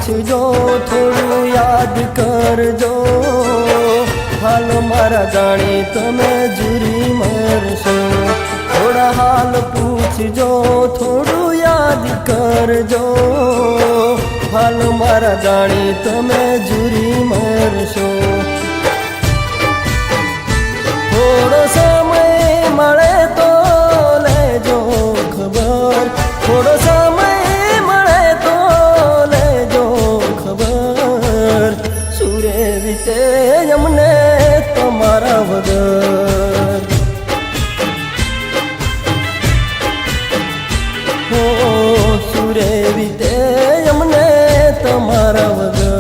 પૂછજો, થોડું યાદ કરજો, હાલ મારા જાણે તમે જુરી મરશો. થોડા હાલ પૂછજો, થોડું યાદ કરજો, હાલ મારા જાણે તમે જુરી મરશો. થોડો સમય મળે તો લેજો ખબર, થોડો સમય મળે તો લેજો ખબર, સુરે વીતે અમને તમારા વગર. હો સુરે વીતે અમને તમારા વગર.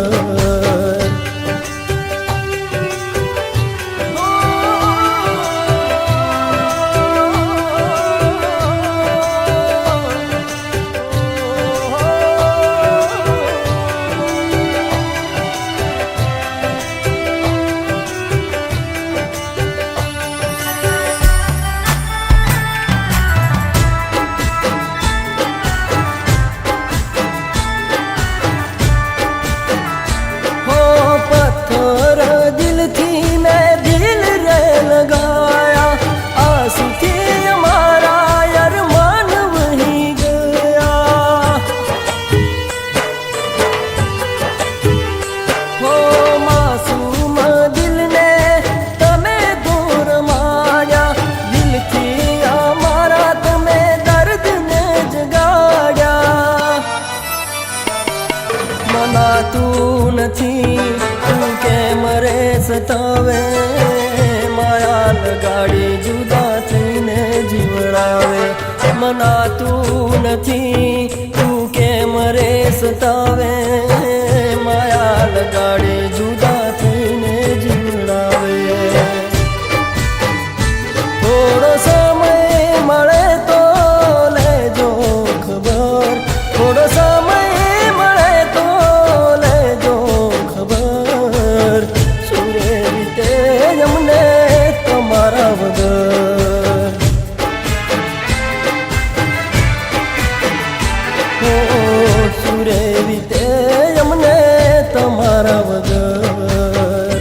મનાતું નથી તું કેમ રે સતાવે, માયા લગાડી જુદા થઈને જીવડાવે. મનાતું નથી તું કેમ રે સતાવે, માયા લગાડી જુદા થઈને જીવડાવે. થોડો સમય મળે તો લેજો ખબર, થોડો સમય તમારા વગર. હો સુરે વીતે અમને તમારા વગર.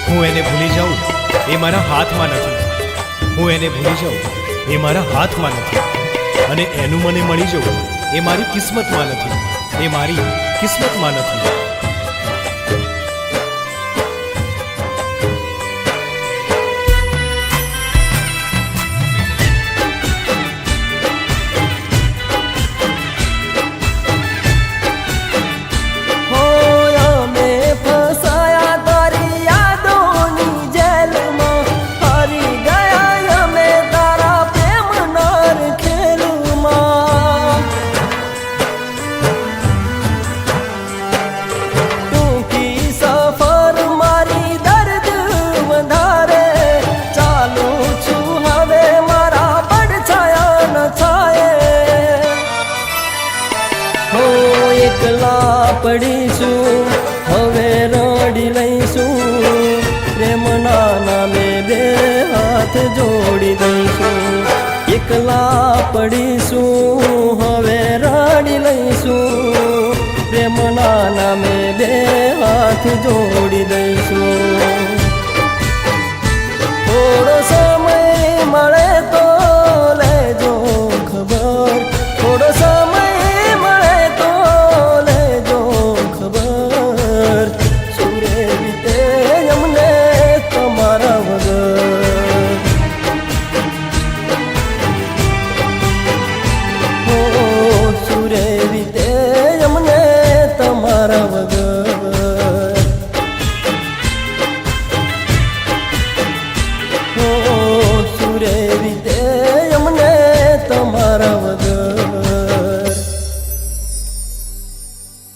હું એને ભૂલી જાઉં એ મારા હાથમાં નથી, હું એને ભૂલી જાઉં એ મારા હાથમાં નથી, અને એનું મને મળી જવું એ મારી કિસ્મતમાં નથી, એ મારી કિસ્મતમાં નથી. એકલા પડીશું હવે રડી લઈશું, પ્રેમના નામે બે હાથ જોડી દઈશું. એકલા પડીશું હવે રડી લઈશું, પ્રેમના નામે બે હાથ જોડી